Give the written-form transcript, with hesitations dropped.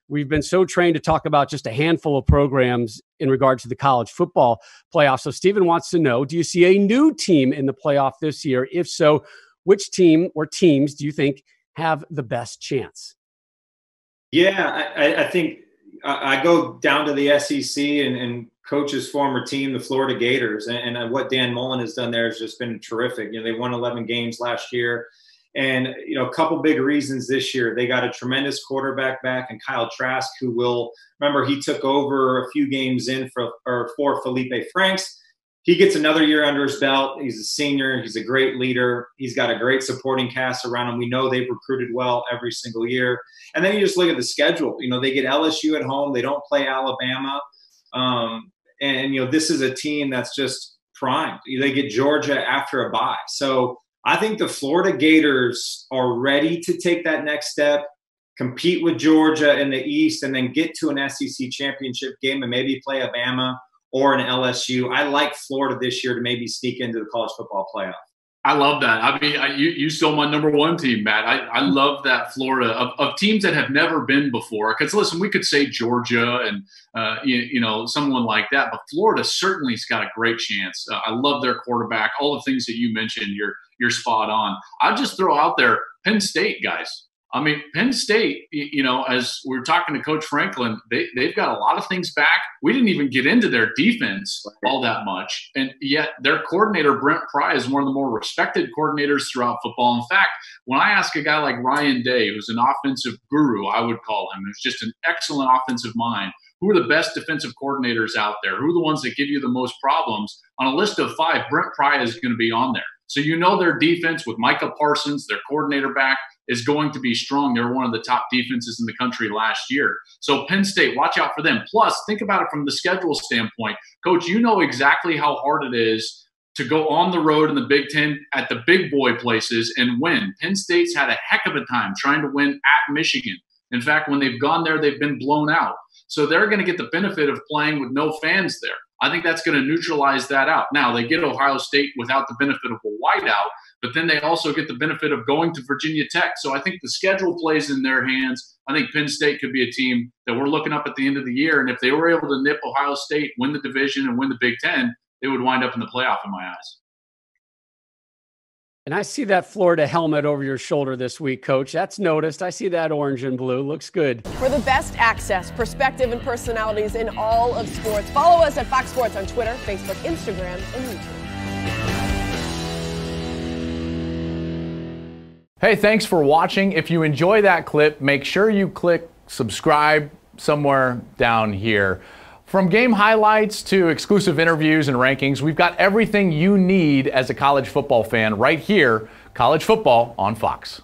we've been so trained to talk about just a handful of programs in regard to the college football playoff. So Stephen wants to know, do you see a new team in the playoff this year? If so, which team or teams do you think have the best chance? Yeah, I think I go down to the SEC and Coach's former team, the Florida Gators, and what Dan Mullen has done there has just been terrific. They won 11 games last year. And, a couple big reasons this year. They got a tremendous quarterback back in Kyle Trask, who remember, he took over a few games in for Felipe Franks. He gets another year under his belt. He's a senior. He's a great leader. He's got a great supporting cast around him. We know they've recruited well every single year. And then you just look at the schedule. They get LSU at home. They don't play Alabama. And this is a team that's just primed. They get Georgia after a bye. So I think the Florida Gators are ready to take that next step, compete with Georgia in the East, and then get to an SEC championship game and maybe play a Bama or an LSU. I like Florida this year to maybe sneak into the college football playoff. I love that. I mean, you stole my number one team, Matt. I love that Florida of teams that have never been before. Because listen, we could say Georgia and someone like that, but Florida certainly's got a great chance. I love their quarterback. All the things that you mentioned, you're spot on. I'll just throw out there Penn State, guys. I mean, Penn State, as we were talking to Coach Franklin, they've got a lot of things back. We didn't even get into their defense all that much. And yet their coordinator, Brent Pry, is one of the more respected coordinators throughout football. In fact, when I ask a guy like Ryan Day, who's an offensive guru, I would call him, who's just an excellent offensive mind, who are the best defensive coordinators out there? Who are the ones that give you the most problems? On a list of 5, Brent Pry is going to be on there. So their defense with Micah Parsons, their coordinator back, is going to be strong. They were one of the top defenses in the country last year. So Penn State, watch out for them. Plus, think about it from the schedule standpoint. Coach, you know exactly how hard it is to go on the road in the Big Ten at the big boy places and win. Penn State's had a heck of a time trying to win at Michigan. In fact, when they've gone there, they've been blown out. So they're going to get the benefit of playing with no fans there. I think that's going to neutralize that out. Now, they get Ohio State without the benefit of a whiteout, but then they also get the benefit of going to Virginia Tech. So I think the schedule plays in their hands. I think Penn State could be a team that we're looking up at the end of the year. And if they were able to nip Ohio State, win the division, and win the Big Ten, they would wind up in the playoff in my eyes. And I see that Florida helmet over your shoulder this week, Coach. That's noticed. I see that orange and blue. Looks good. For the best access, perspective, and personalities in all of sports, follow us at Fox Sports on Twitter, Facebook, Instagram, and YouTube. Hey, thanks for watching. If you enjoy that clip, make sure you click subscribe somewhere down here. From game highlights to exclusive interviews and rankings, we've got everything you need as a college football fan right here, College Football on Fox.